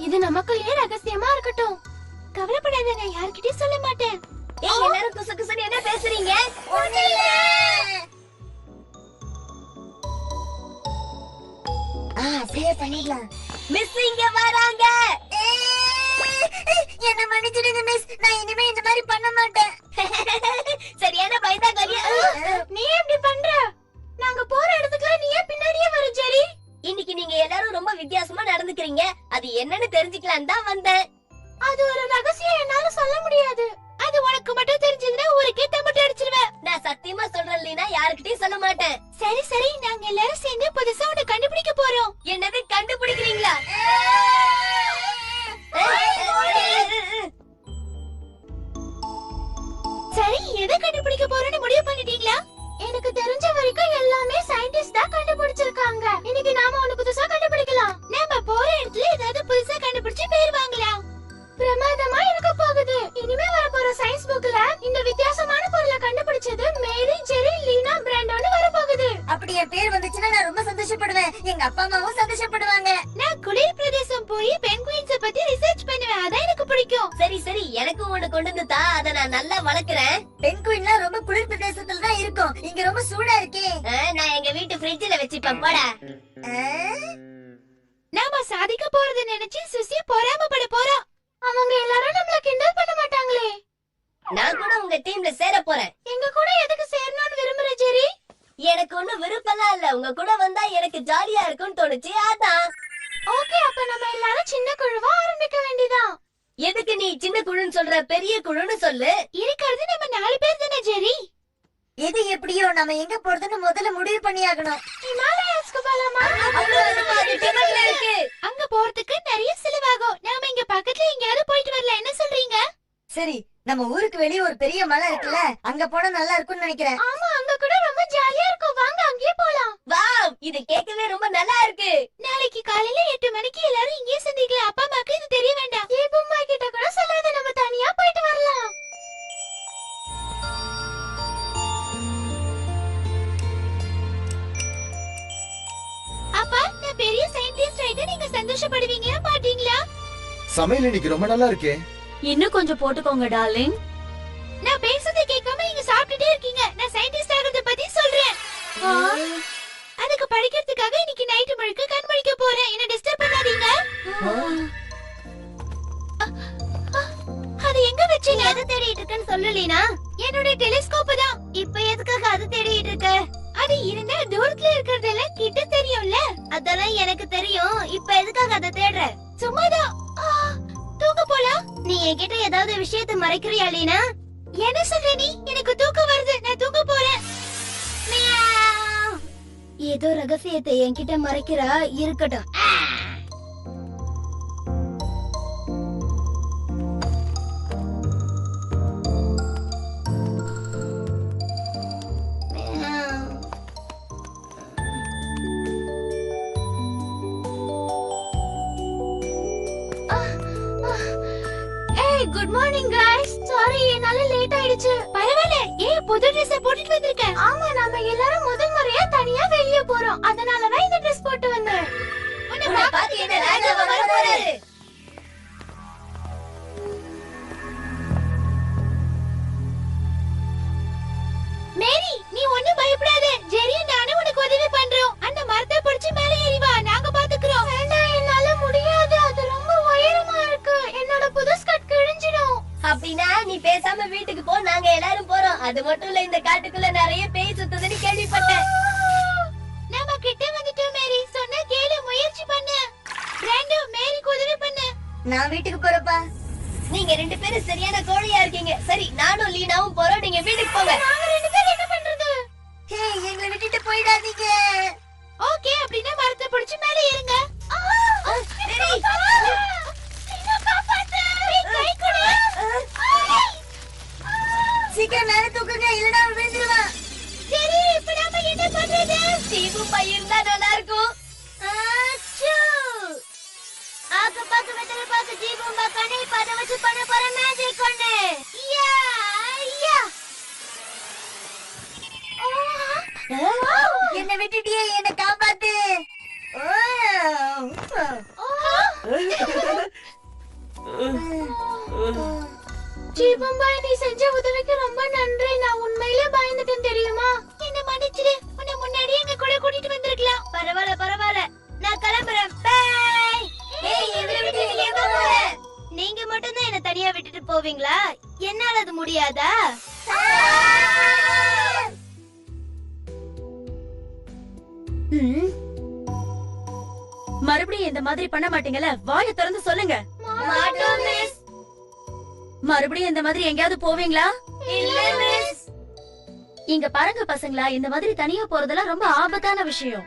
இது நமக்குள்ளே ரகசியமா இருக்கட்டும். கவலைப்படாத, நான் யார்கிட்டயும் சொல்ல மாட்டேன். ஏய், எல்லாரும் குசு குசுன்னு என்ன பேசுறீங்க? ஒண்ணும் இல்ல. சரியா பண்ணிடலாம். மிஸ் இங்க வராங்க. என்ன மன்னிச்சிடுங்க மிஸ், நான் இனிமே இந்த மாதிரி பண்ண மாட்டேன். சரியான பயந்தாங்கோலியா. நீ எப்படி பண்ற? நாங்க போற இடத்துக்குலாம் நீ ஏன் பின்னாடியே வர ஜெரி? இன்னைக்கு நீங்க எல்லாரும் ரொம்ப வித்தியாசமா நடந்துக்கிறீங்க. அது என்னன்னு தெரிஞ்சுக்கலாம் தான் வந்தேன். அது ஒரு ரகசியம், என்னால சொல்ல முடியாது. அது உனக்கு மட்டும் தெரிஞ்சதுன்னா ஊருக்கே தம்பட்டு அடிச்சிருவேன். நான் சத்தியமா சொல்றேன் லீனா, யாருக்கிட்டையும் சொல்ல மாட்டேன். சரி சரி, நாங்க எல்லாரும் சேர்ந்து புதுசா ஒண்ணு கண்டுபிடிக்க போறோம். என்னது கண்டுபிடிக்கிறீங்களா? சரி, எதை கண்டுபிடிக்க போறோம்னு முடிவு பண்ணிட்டீங்களா? எனக்கு தெரிஞ்ச வரைக்கும் எல்லாமே சயின்டிஸ்ட் தான் கண்டுபிடிச்சிருக்காங்க. இன்னைக்கு நாம ஒண்ணு புதுசா கண்டுபிடிக்கலாம். நாம போற இடத்துல ஏதாவது புதுசா கண்டுபிடிச்சு பேர் வாங்கலாம். பிரமாதமா இருக்க போகுது. இனிமே வர போற சயின்ஸ் புக்ல இந்த வித்தியாசமான பொருளை கண்டுபிடிச்சது மேரி, ஜெரி, லீனா, பிராண்டோன்னு வர போகுது. அப்படி என் பேர் வந்துச்சுன்னா நான் ரொம்ப சந்தோஷப்படுவேன். எங்க அப்பா அம்மாவும் சந்தோஷப்படுவாங்க. நான் குளிர் பிரதேசம் போய் பெங்குயின்ஸ் பத்தி ரிசர்ச் பண்ணுவேன். அதான் எனக்கு பிடிக்கும். சரி சரி, எனக்கு ஒண்ணு கொண்டு வந்து தா, அத நான் நல்லா வளர்க்கறேன். பெங்குயின்லாம் ரொம்ப குளிர் பிரதேசத்துல தான் இருக்கும். இங்க ரொம்ப சூடா இருக்கே. நான் எங்க வீட்டு ஃப்ரிட்ஜ்ல வச்சிப்பேன். போடா. நாம சாதிக்க போறத நினைச்சு சுசி பொறாமப்பட போறோம். அவங்க எல்லாரும் நம்மள கிண்டல் பண்ண மாட்டாங்களே. நான் கூட உங்க டீம்ல சேர போறேன். எங்க கூட எதுக்கு சேரணும்னு விரும்புற ஜெரி? எனக்கு ஒண்ணு விருப்பம்லாம் இல்ல, உங்க கூட வந்தா எனக்கு ஜாலியா இருக்கும்னு தோணுச்சு, அதான். ஓகே, அப்ப நம்ம எல்லாரும் சின்ன குழுவா ஆரம்பிக்க வேண்டியதான். எதுக்கு நீ சின்ன குழுன்னு சொல்ற? பெரிய குழுன்னு சொல்லு. இருக்கிறது நம்ம 4 பேர் தானே ஜெரி? எது எப்படியோ நம்ம எங்க போறதுன்னு முதல்ல முடிவு பண்ணியாகணும். ஹிமாலயாஸ்க்கு போலாமா? இருக்கு. அங்க போறதுக்கு நிறைய செலவாகும். நாம இங்க பக்கத்துல எங்கயாவது போயிட்டு வரலாம், என்ன சொல்றீங்க? சரி, நம்ம ஊருக்கு வெளியே ஒரு பெரிய மலை இருக்குல்ல, அங்க போனா நல்லா இருக்கும்னு நினைக்கிறேன். ஆமா, அங்க கூட ரொம்ப ஜாலியா இருக்கும். வாங்க அங்கேயே போலாம். வாவ், இது கேட்கவே ரொம்ப நல்லா இருக்கு. நாளைக்கு காலையில 8 மணிக்கு எல்லாரும் இங்கே சந்திக்கலாம். அப்பா அம்மாக்கு இது தெரிய வேண்டாம். ஏபம்மா கிட்ட கூட சொல்லாத, நம்ம தனியா போயிட்டு வரலாம். அப்பா, நான் பெரிய சயின்டிஸ்ட் ஆயிட்டு நீங்க சந்தோஷப்படுவீங்களா மாட்டீங்களா? சமையல் இன்னைக்கு ரொம்ப நல்லா இருக்கே. இன்னும் கொஞ்சம் போட்டுக்கோங்க டார்லிங். நான் பேசுறதை கேட்காம நீங்க சாப்பிட்டுட்டே இருக்கீங்க. நான் சயின்டிஸ்ட் ஆகிறத பத்தி சொல்றேன். அதுக்கு படிக்கிறதுக்காக இன்னைக்கு நைட் முழுக்க கண் முழிக்க போறேன். என்ன டிஸ்டர்ப் பண்ணாதீங்க. அது எங்க வச்சீங்க? எதை தேடிட்டு இருக்கேன்னு சொல்லலீனா? என்னோட டெலிஸ்கோப் தான். இப்ப எதுக்காக அதை தேடிட்டு இருக்க? அது இருந்தா தூரத்துல இருக்கிறதெல்லாம் கிட்ட தெரியும்ல. அதெல்லாம் எனக்கு தெரியும். இப்ப எதுக்காக அதை தேடுற? சும்மாதான். தூங்க போலாம். நீ என்கிட்ட ஏதாவது விஷயத்தை மறைக்கிறியா லீனா? என்ன சொல்ற நீ? எனக்கு தூக்கம் வருது, நான் தூங்க போறேன். ஏதோ ரகசியத்தை என்கிட்ட மறைக்கிறா. இருக்கட்டும். Good morning guys. சாரி, என்னால லேட் ஆயிடுச்சு. பரவாயில்லை, புது Dress போட்டுட்டு வந்திருக்கேன். ஆமா, நாம எல்லாரும் முதல் முறையா தனியா வெளிய போறோம். அதனால தான் இந்த Dress போட்டு வந்தேன். உன்னை பார்த்து என்ன ராஜாவா வர போறாரு? மேரி, நீ ஒண்ணும் பயப்படாத. ஜெரி நானும் உனக்கு உதவி பண்றோம். அந்த மரத்தை பிடிச்சு மேல ஏறி வா, நாங்க பாத்துக்கிறோம். வேண்டாம், என்னால முடியாது. அது ரொம்ப உயரமா இருக்கு. என்னோட புது ஸ்கர்ட் கிழிஞ்சிடும். அப்படின்னா நீ பேசாம வீட்டுக்கு போ, நாங்க எல்லாரும் போறோம். அது மட்டும் இல்ல, இந்த காட்டுக்குள்ள நிறைய பேய் சுத்துதுன்னு கேள்விப்பட்டேன். நாம கிட்ட வந்துட்டோம் மேரி. சொன்னா கேளு, முயற்சி பண்ணு. ரெண்டு மேரிக்கு உதவி பண்ணு. நான் வீட்டுக்கு போறப்பா. நீங்க 2 பேரும் சரியான கோழியா இருக்கீங்க. சரி, நானும் லீனாவும் போறோம். நீங்க வீட்டுக்கு போங்க. நாங்க 2 பேரும் என்ன பண்றது? ஹே, எங்களை விட்டுட்டு போயிடாதீங்க. ஓகே, அப்படின்னா மரத்தை பிடிச்சு மேல ஏறுங்க. சரி. சீக்கிரம் மேல தூக்குங்க, இல்லனா அவன் விழுந்துருவான். சரி, இப்ப நாம என்ன பண்றது? தீபு பையன் தான் நல்லா இருக்கும். ஆக்கு பாக்கு வெத்தல பாக்கு ஜீபும்பா கண்ணை பாத வச்சு பண்ண போற மேஜிக் கொண்டு. யா யா. என்ன விட்டுட்டியே, என்ன காப்பாத்து. ஜீவம்பா நீ செஞ்ச உதவிக்கு ரொம்ப நன்றி. நான் உண்மையிலே பயந்துட்டேன் தெரியுமா? என்ன மன்னிச்சிடு. உன்னை முன்னாடியே எங்க கூட கூட்டிட்டு வந்திருக்கலாம். பரவாயில்ல பரவாயில்ல, நான் கிளம்புறேன். பை. நீங்க மட்டும் தான் என்ன தனியா விட்டுட்டு போவீங்களா? என்னால அது முடியாதா? மறுபடியும் இந்த மாதிரி பண்ண மாட்டீங்கல்ல? வாயை திறந்து சொல்லுங்க. மாட்டோம் மிஸ். மறுபடியும் இந்த மாதிரி எங்கயாவது போவீங்களா? இல்ல மிஸ். இங்க பாருங்க பசங்களா, இந்த மாதிரி தனியா போறதெல்லாம் ரொம்ப ஆபத்தான விஷயம்.